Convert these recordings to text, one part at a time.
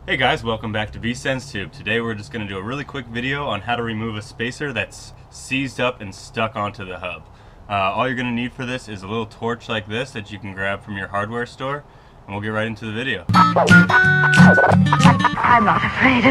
Hey guys, welcome back to VSenseTube. Today we're just going to do a really quick video on how to remove a spacer that's seized up and stuck onto the hub. All you're going to need for this is a little torch like this that you can grab from your hardware store, and we'll get right into the video. I'm not afraid.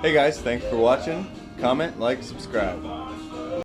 Hey guys, thanks for watching. Comment, like, subscribe.